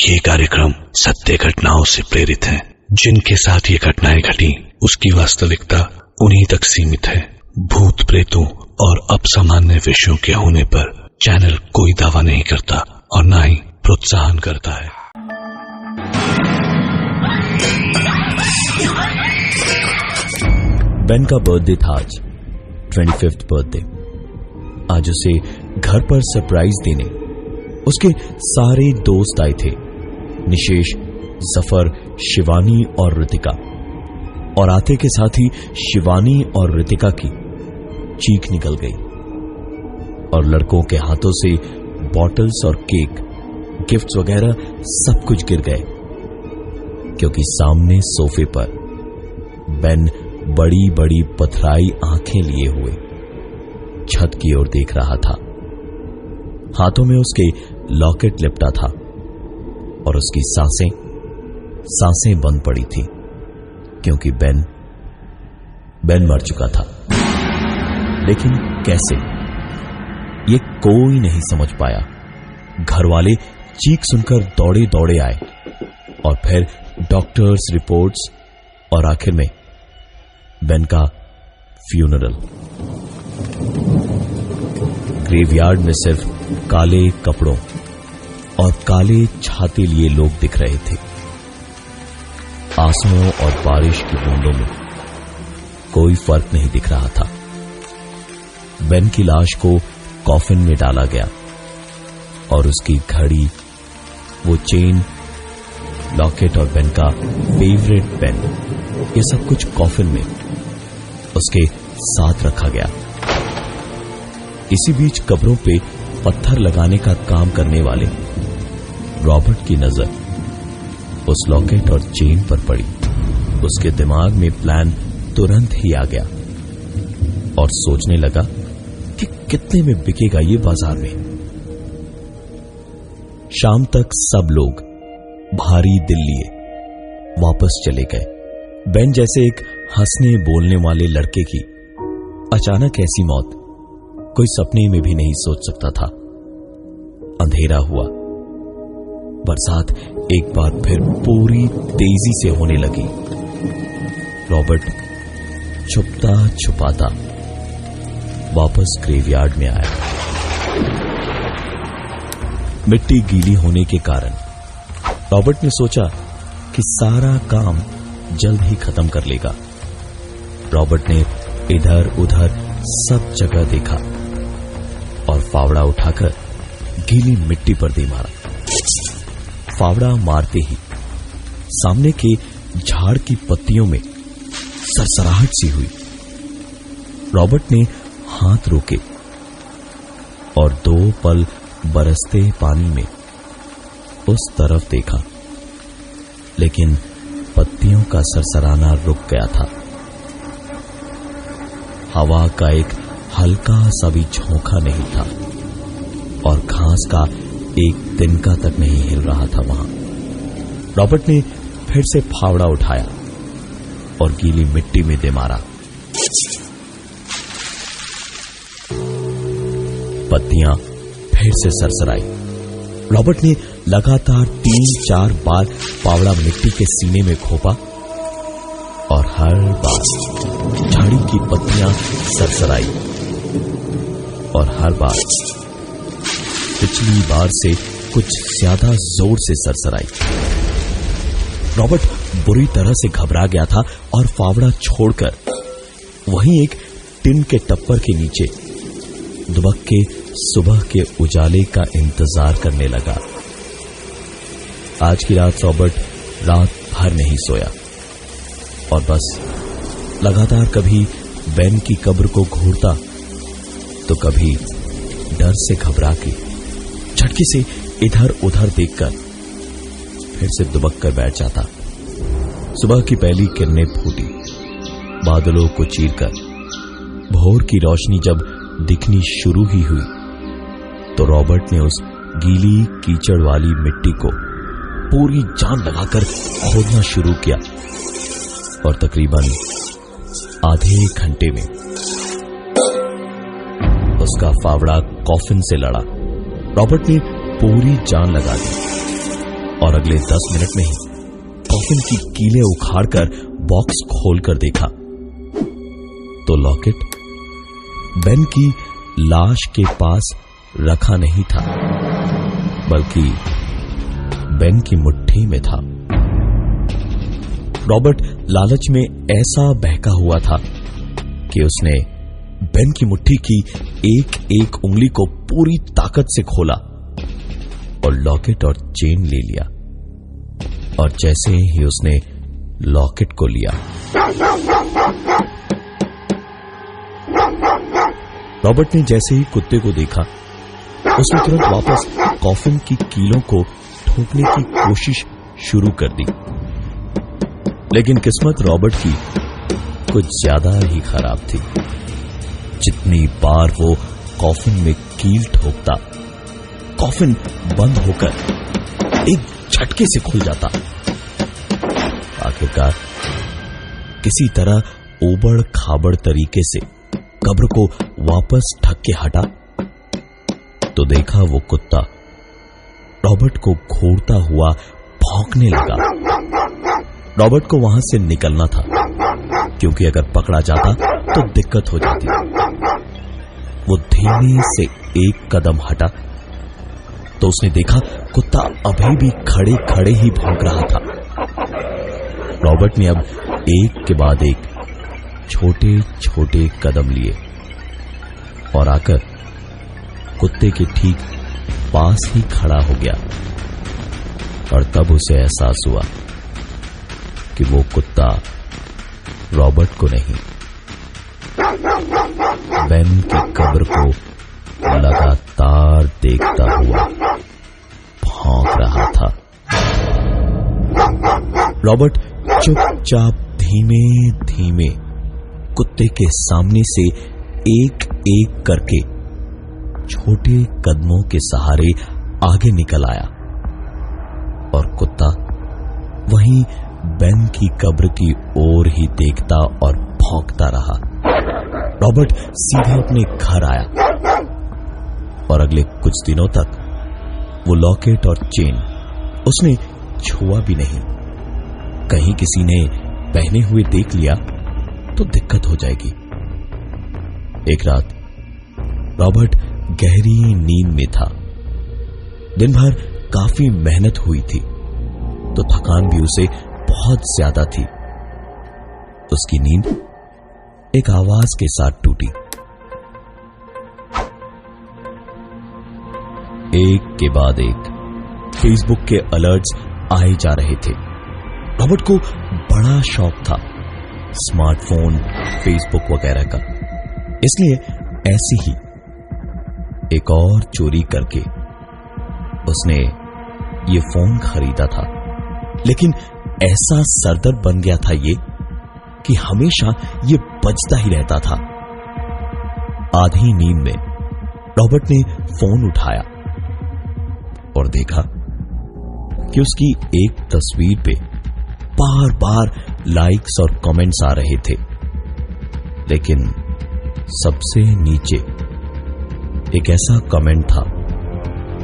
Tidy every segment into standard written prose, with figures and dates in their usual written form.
ये कार्यक्रम सत्य घटनाओं से प्रेरित है। जिनके साथ ये घटनाएं घटी उसकी वास्तविकता उन्हीं तक सीमित है। भूत प्रेतों और असामान्य विषयों के होने पर चैनल कोई दावा नहीं करता और न ही प्रोत्साहन करता है। बेन का बर्थडे था आज, 25th बर्थडे। आज उसे घर पर सरप्राइज देने उसके सारे दोस्त आए थे, निशेष, जफर, शिवानी और ऋतिका। और आते के साथ ही शिवानी और ऋतिका की चीख निकल गई और लड़कों के हाथों से बॉटल्स और केक, गिफ्ट्स वगैरह सब कुछ गिर गए, क्योंकि सामने सोफे पर बेन बड़ी बड़ी पथराई आंखें लिए हुए छत की ओर देख रहा था। हाथों में उसके लॉकेट लिपटा था और उसकी सांसें बंद पड़ी थी, क्योंकि बेन मर चुका था। लेकिन कैसे, ये कोई नहीं समझ पाया। घर वाले चीख सुनकर दौड़े दौड़े आए और फिर डॉक्टर्स, रिपोर्ट्स और आखिर में बेन का फ्यूनरल। ग्रेवयार्ड में सिर्फ काले कपड़ों और काले छाते लिए लोग दिख रहे थे। आंसुओं और बारिश की बूंदों में कोई फर्क नहीं दिख रहा था। बेन की लाश को कॉफिन में डाला गया और उसकी घड़ी, वो चेन, लॉकेट और बेन का फेवरेट पेन, ये सब कुछ कॉफिन में उसके साथ रखा गया। इसी बीच कब्रों पे पत्थर लगाने का काम करने वाले रॉबर्ट की नजर उस लॉकेट और चेन पर पड़ी। उसके दिमाग में प्लान तुरंत ही आ गया और सोचने लगा कि कितने में बिकेगा ये बाजार में। शाम तक सब लोग भारी दिल लिए वापस चले गए। बेन जैसे एक हंसने बोलने वाले लड़के की अचानक ऐसी मौत कोई सपने में भी नहीं सोच सकता था। अंधेरा हुआ, बरसात एक बार फिर पूरी तेजी से होने लगी। रॉबर्ट छुपता छुपाता वापस ग्रेवयार्ड में आया। मिट्टी गीली होने के कारण रॉबर्ट ने सोचा कि सारा काम जल्द ही खत्म कर लेगा। रॉबर्ट ने इधर उधर सब जगह देखा और फावड़ा उठाकर गीली मिट्टी पर दे मारा। फावड़ा मारते ही सामने के झाड़ की पत्तियों में सरसराहट सी हुई। रॉबर्ट ने हाथ रोके और 2 पल बरसते पानी में उस तरफ देखा, लेकिन पत्तियों का सरसराना रुक गया था। हवा का एक हल्का सा भी झोंका नहीं था और घास का एक तिनका तक नहीं हिल रहा था वहां। रॉबर्ट ने फिर से फावड़ा उठाया और गीली मिट्टी में दे मारा। पत्तियां फिर से सरसराई। रॉबर्ट ने लगातार 3-4 बार फावड़ा मिट्टी के सीने में घोंपा और हर बार झाड़ी की पत्तियां सरसराई और हर बार पिछली बार से कुछ ज्यादा जोर से सरसराई। रॉबर्ट बुरी तरह से घबरा गया था और फावड़ा छोड़कर वहीं एक टिन के टप्पर के नीचे दुबक के सुबह के उजाले का इंतजार करने लगा। आज की रात रॉबर्ट रात भर नहीं सोया और बस लगातार कभी बेन की कब्र को घूरता तो कभी डर से घबरा के झटके से इधर उधर देखकर फिर से दुबक कर बैठ जाता। सुबह की पहली किरणें फूटी बादलों को चीरकर। भोर की रोशनी जब दिखनी शुरू ही हुई तो रॉबर्ट ने उस गीली कीचड़ वाली मिट्टी को पूरी जान लगाकर खोदना शुरू किया और तकरीबन आधे घंटे में उसका फावड़ा कॉफिन से लड़ा। रॉबर्ट ने पूरी जान लगा दी और अगले 10 मिनट में ही कॉफिन की कीलें उखाड़कर बॉक्स खोलकर देखा तो लॉकेट बेन की लाश के पास रखा नहीं था, बल्कि बेन की मुट्ठी में था। रॉबर्ट लालच में ऐसा बहका हुआ था कि उसने बेन की मुट्ठी की एक एक उंगली को पूरी ताकत से खोला और लॉकेट और चेन ले लिया। और जैसे ही उसने लॉकेट को लिया, रॉबर्ट ने जैसे ही कुत्ते को देखा, उसने तुरंत वापस कॉफिन की कीलों को ठोकने की कोशिश शुरू कर दी। लेकिन किस्मत रॉबर्ट की कुछ ज्यादा ही खराब थी। जितनी बार वो कॉफिन में कील ठोकता, कॉफिन बंद होकर एक झटके से खुल जाता। आखिरकार किसी तरह ऊबड़ खाबड़ तरीके से कब्र को वापस ढक के हटा तो देखा वो कुत्ता रॉबर्ट को घूरता हुआ भौंकने लगा। रॉबर्ट को वहां से निकलना था, क्योंकि अगर पकड़ा जाता तो दिक्कत हो जाती। वो धीमे से एक कदम हटा तो उसने देखा कुत्ता अभी भी खड़े खड़े ही भौंक रहा था। रॉबर्ट ने अब एक के बाद एक छोटे छोटे कदम लिए और आकर कुत्ते के ठीक पास ही खड़ा हो गया। और तब उसे एहसास हुआ कि वो कुत्ता रॉबर्ट को नहीं, बेन की कब्र को लगातार देखता हुआ भौंक रहा था। रॉबर्ट चुपचाप धीमे धीमे कुत्ते के सामने से एक एक करके छोटे कदमों के सहारे आगे निकल आया और कुत्ता वहीं बेन की कब्र की ओर ही देखता और भौंकता रहा। रॉबर्ट सीधा अपने घर आया और अगले कुछ दिनों तक वो लॉकेट और चेन उसने छुआ भी नहीं। कहीं किसी ने पहने हुए देख लिया तो दिक्कत हो जाएगी। एक रात रॉबर्ट गहरी नींद में था। दिन भर काफी मेहनत हुई थी तो थकान भी उसे बहुत ज्यादा थी। उसकी नींद एक आवाज के साथ टूटी। एक के बाद एक फेसबुक के अलर्ट्स आए जा रहे थे। रॉबर्ट को बड़ा शौक था स्मार्टफोन, फेसबुक वगैरह का, इसलिए ऐसी ही एक और चोरी करके उसने ये फोन खरीदा था। लेकिन ऐसा सरदर्द बन गया था ये कि हमेशा ये बजता ही रहता था। आधी नींद में रॉबर्ट ने फोन उठाया और देखा कि उसकी एक तस्वीर पे बार बार लाइक्स और कमेंट्स आ रहे थे, लेकिन सबसे नीचे एक ऐसा कमेंट था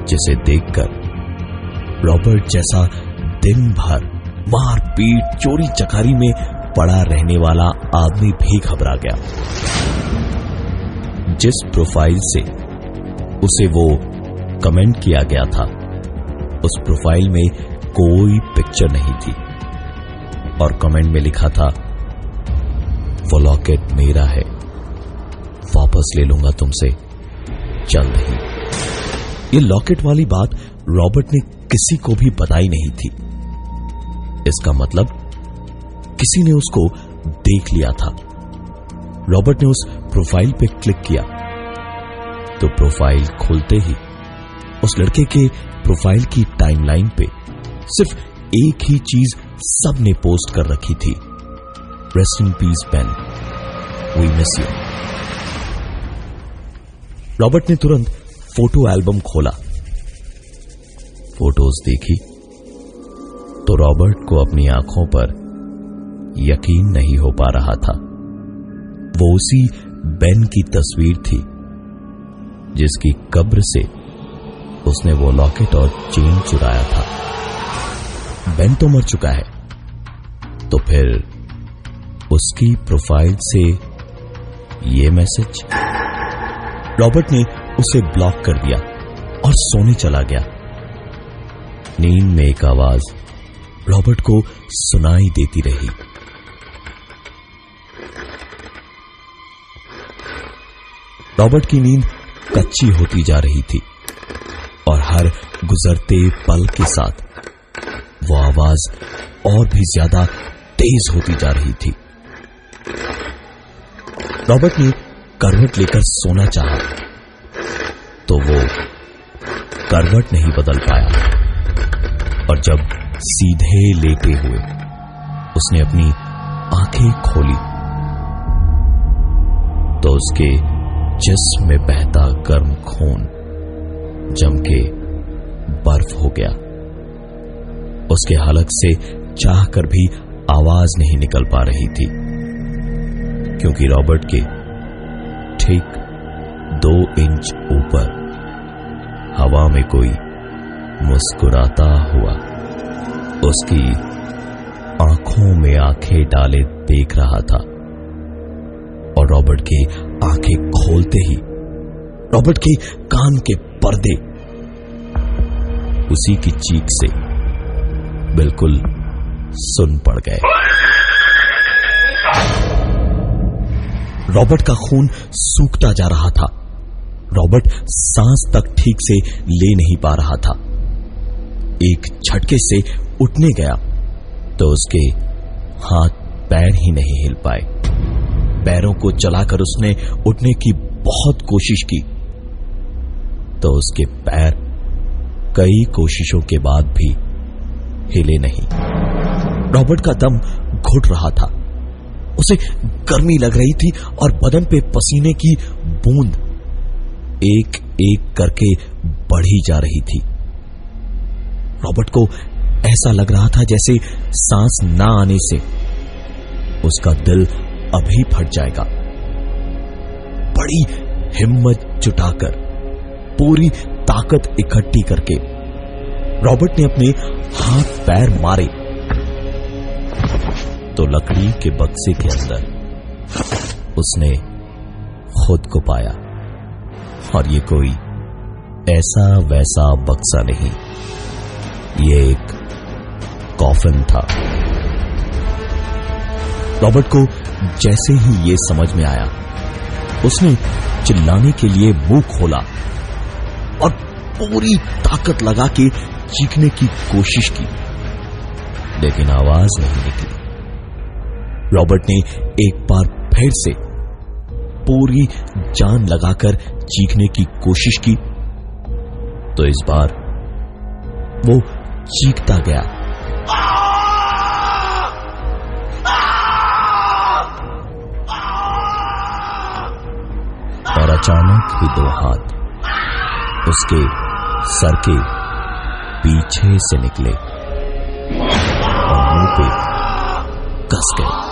जिसे देखकर रॉबर्ट जैसा दिन भर मारपीट चोरी चकारी में पड़ा रहने वाला आदमी भी घबरा गया। जिस प्रोफाइल से उसे वो कमेंट किया गया था, उस प्रोफाइल में कोई पिक्चर नहीं थी और कमेंट में लिखा था, वो लॉकेट मेरा है, वापस ले लूंगा तुमसे जल्द ही। ये लॉकेट वाली बात रॉबर्ट ने किसी को भी बताई नहीं थी। इसका मतलब किसी ने उसको देख लिया था। रॉबर्ट ने उस प्रोफाइल पे क्लिक किया तो प्रोफाइल खुलते ही उस लड़के के प्रोफाइल की टाइमलाइन पे सिर्फ एक ही चीज सबने पोस्ट कर रखी थी, rest in peace Ben, we miss you. Robert ने तुरंत फोटो एल्बम खोला, फोटोज देखी तो रॉबर्ट को अपनी आंखों पर यकीन नहीं हो पा रहा था। वो उसी बेन की तस्वीर थी जिसकी कब्र से उसने वो लॉकेट और चेन चुराया था। बेन तो मर चुका है, तो फिर उसकी प्रोफाइल से ये मैसेज। रॉबर्ट ने उसे ब्लॉक कर दिया और सोने चला गया। नींद में एक आवाज रॉबर्ट को सुनाई देती रही। रॉबर्ट की नींद कच्ची होती जा रही थी और हर गुजरते पल के साथ वो आवाज और भी ज्यादा तेज होती जा रही थी। रॉबर्ट ने करवट लेकर सोना चाहा तो वो करवट नहीं बदल पाया और जब सीधे लेटे हुए उसने अपनी आंखें खोली तो उसके जिस्म में बहता गर्म खून जम के बर्फ हो गया। उसके हलक से चाहकर भी आवाज नहीं निकल पा रही थी, क्योंकि रॉबर्ट के ठीक 2 इंच ऊपर हवा में कोई मुस्कुराता हुआ उसकी आंखों में आंखें डाले देख रहा था। और रॉबर्ट के आंखें खोलते ही रॉबर्ट के कान के पर्दे उसी की चीख से बिल्कुल सुन पड़ गए। रॉबर्ट का खून सूखता जा रहा था। रॉबर्ट सांस तक ठीक से ले नहीं पा रहा था। एक झटके से उठने गया तो उसके हाथ पैर ही नहीं हिल पाए। पैरों को चलाकर उसने उठने की बहुत कोशिश की तो उसके पैर कई कोशिशों के बाद भी हिले नहीं। रॉबर्ट का दम घुट रहा था। उसे गर्मी लग रही थी और बदन पे पसीने की बूंद एक एक करके बढ़ी जा रही थी। रॉबर्ट को ऐसा लग रहा था जैसे सांस ना आने से उसका दिल अभी फट जाएगा। बड़ी हिम्मत जुटाकर पूरी ताकत इकट्ठी करके रॉबर्ट ने अपने हाथ पैर मारे तो लकड़ी के बक्से के अंदर उसने खुद को पाया। और ये कोई ऐसा वैसा बक्सा नहीं, ये एक कॉफिन था। रॉबर्ट को जैसे ही ये समझ में आया उसने चिल्लाने के लिए मुंह खोला और पूरी ताकत लगा के चीखने की कोशिश की, लेकिन आवाज नहीं निकली। रॉबर्ट ने एक बार फिर से पूरी जान लगाकर चीखने की कोशिश की तो इस बार वो चीखता गया और अचानक ही 2 हाथ उसके सर के पीछे से निकले और मुंह पे कस गए।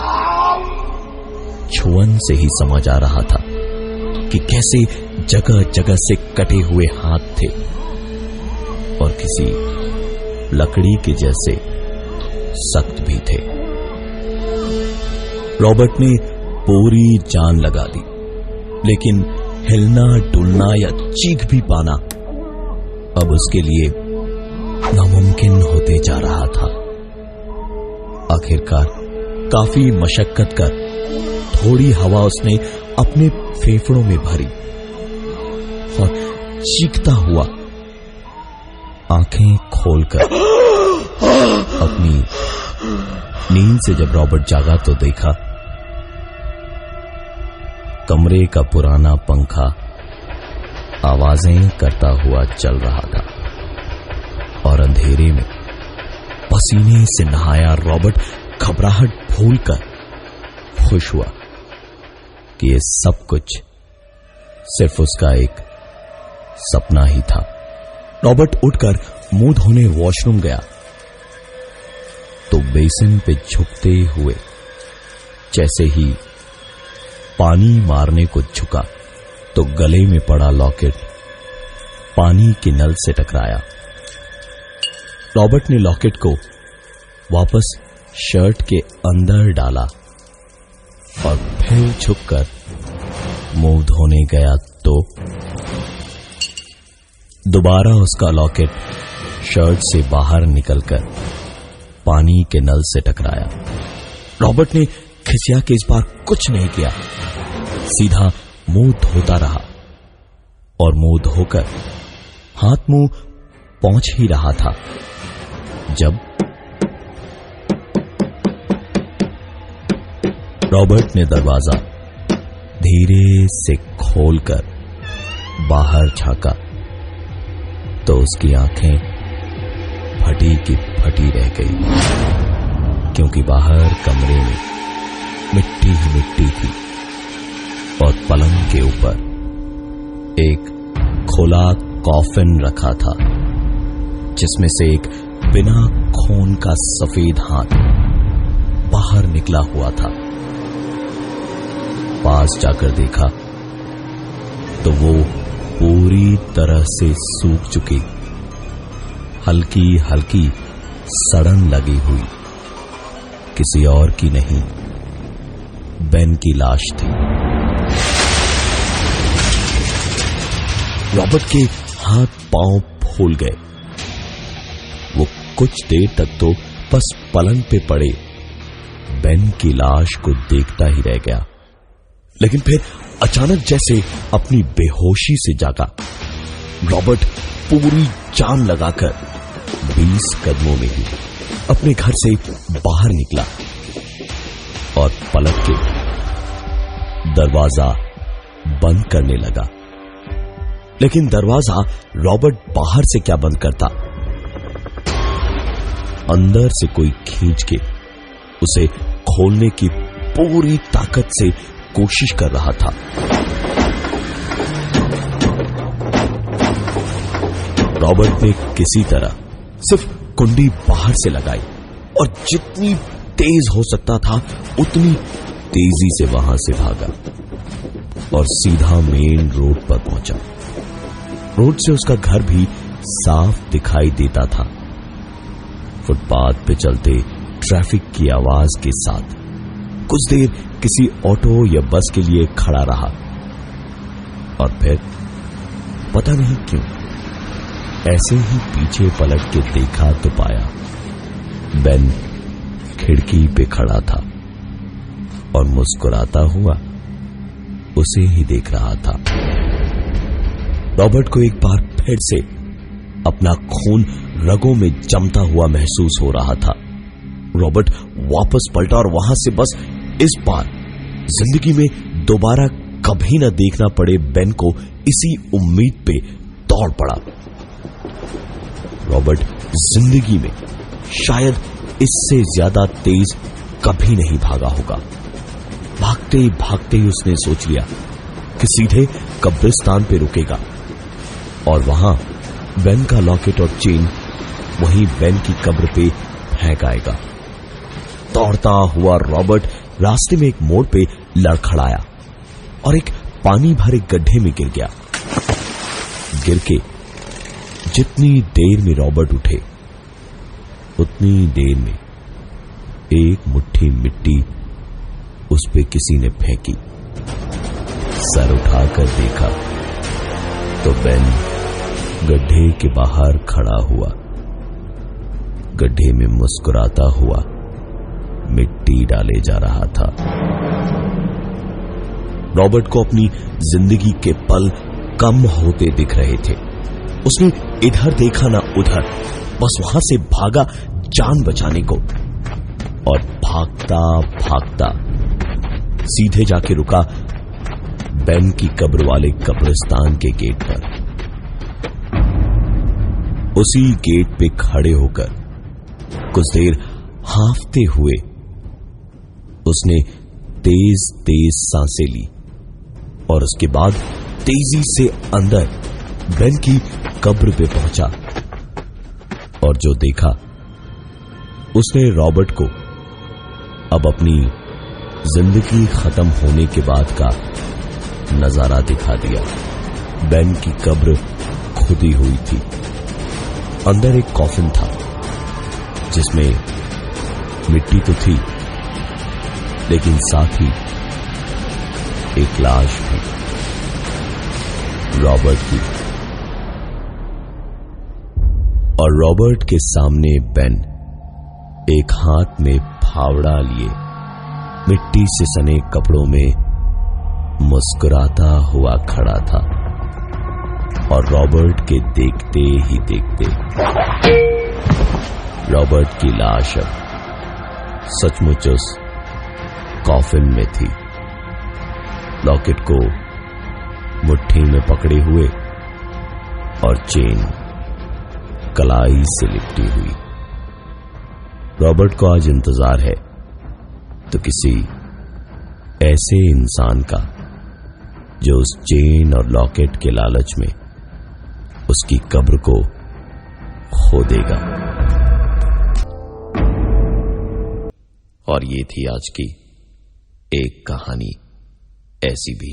छुअन से ही समझ आ रहा था कि कैसे जगह जगह से कटे हुए हाथ थे और किसी लकड़ी के जैसे सख्त भी थे। रॉबर्ट ने पूरी जान लगा दी, लेकिन हिलना डुलना या चीख भी पाना अब उसके लिए नामुमकिन होते जा रहा था। आखिरकार काफी मशक्कत कर थोड़ी हवा उसने अपने फेफड़ों में भरी और चीखता हुआ आंखें खोलकर अपनी नींद से जब रॉबर्ट जागा तो देखा कमरे का पुराना पंखा आवाजें करता हुआ चल रहा था और अंधेरे में पसीने से नहाया रॉबर्ट घबराहट भूलकर खुश हुआ कि ये सब कुछ सिर्फ उसका एक सपना ही था। रॉबर्ट उठकर मुंह धोने वॉशरूम गया तो बेसिन पे झुकते हुए जैसे ही पानी मारने को झुका तो गले में पड़ा लॉकेट पानी के नल से टकराया। रॉबर्ट ने लॉकेट को वापस शर्ट के अंदर डाला और फिर छुपकर मुंह धोने गया तो दोबारा उसका लॉकेट शर्ट से बाहर निकलकर पानी के नल से टकराया। रॉबर्ट ने खिसिया के इस बार कुछ नहीं किया, सीधा मुंह धोता रहा और मुंह धोकर हाथ मुंह पहुंच ही रहा था जब रॉबर्ट ने दरवाजा धीरे से खोलकर बाहर झांका तो उसकी आंखें फटी की फटी रह गई, क्योंकि बाहर कमरे में मिट्टी ही मिट्टी थी और पलंग के ऊपर एक खुला कॉफिन रखा था जिसमें से एक बिना खून का सफेद हाथ बाहर निकला हुआ था। पास जाकर देखा तो वो पूरी तरह से सूख चुकी, हल्की हल्की सड़न लगी हुई किसी और की नहीं, बेन की लाश थी। रॉबर्ट के हाथ पांव फूल गए। वो कुछ देर तक तो बस पलंग पे पड़े बेन की लाश को देखता ही रह गया, लेकिन फिर अचानक जैसे अपनी बेहोशी से जागा। रॉबर्ट पूरी जान लगाकर 20 कदमों में ही अपने घर से बाहर निकला और पलट के दरवाजा बंद करने लगा। लेकिन दरवाजा रॉबर्ट बाहर से क्या बंद करता, अंदर से कोई खींच के उसे खोलने की पूरी ताकत से कोशिश कर रहा था। रॉबर्ट ने किसी तरह सिर्फ कुंडी बाहर से लगाई और जितनी तेज हो सकता था उतनी तेजी से वहां से भागा और सीधा मेन रोड पर पहुंचा। रोड से उसका घर भी साफ दिखाई देता था। फुटपाथ पे चलते ट्रैफिक की आवाज के साथ कुछ देर किसी ऑटो या बस के लिए खड़ा रहा और फिर पता नहीं क्यों ऐसे ही पीछे पलट के देखा तो पाया बेन खिड़की पे खड़ा था और मुस्कुराता हुआ उसे ही देख रहा था। रॉबर्ट को एक बार फिर से अपना खून रगों में जमता हुआ महसूस हो रहा था। रॉबर्ट वापस पलटा और वहां से बस इस बार जिंदगी में दोबारा कभी न देखना पड़े बेन को इसी उम्मीद पे दौड़ पड़ा। रॉबर्ट जिंदगी में शायद इससे ज्यादा तेज कभी नहीं भागा होगा। भागते भागते ही उसने सोच लिया कि सीधे कब्रिस्तान पे रुकेगा और वहां बेन का लॉकेट और चेन वहीं बेन की कब्र पे फेंक आएगा। दौड़ता हुआ रॉबर्ट रास्ते में एक मोड़ पे लड़खड़ाया और एक पानी भरे गड्ढे में गिर गया। गिर के जितनी देर में रॉबर्ट उठे उतनी देर में एक मुट्ठी मिट्टी उस पे किसी ने फेंकी। सर उठाकर देखा तो बेन गड्ढे के बाहर खड़ा हुआ, गड्ढे में मुस्कुराता हुआ मिट्टी डाले जा रहा था। रॉबर्ट को अपनी जिंदगी के पल कम होते दिख रहे थे। उसने इधर देखा ना उधर, बस वहां से भागा जान बचाने को और भागता भागता सीधे जाके रुका बेन की कब्र वाले कब्रिस्तान के गेट पर। उसी गेट पे खड़े होकर कुछ देर हांफते हुए उसने तेज तेज सांसें ली और उसके बाद तेजी से अंदर बेन की कब्र पे पहुंचा और जो देखा उसने रॉबर्ट को अब अपनी जिंदगी खत्म होने के बाद का नजारा दिखा दिया। बेन की कब्र खुदी हुई थी। अंदर एक कॉफिन था जिसमें मिट्टी तो थी, लेकिन साथ ही एक लाश भी, रॉबर्ट की। और रॉबर्ट के सामने बेन एक हाथ में फावड़ा लिए मिट्टी से सने कपड़ों में मुस्कुराता हुआ खड़ा था। और रॉबर्ट के देखते ही देखते रॉबर्ट की लाश अब सचमुच उस कॉफिन में थी, लॉकेट को मुट्ठी में पकड़े हुए और चेन कलाई से लिपटी हुई। रॉबर्ट को आज इंतजार है तो किसी ऐसे इंसान का जो उस चेन और लॉकेट के लालच में उसकी कब्र को खोदेगा। और ये थी आज की एक कहानी ऐसी भी।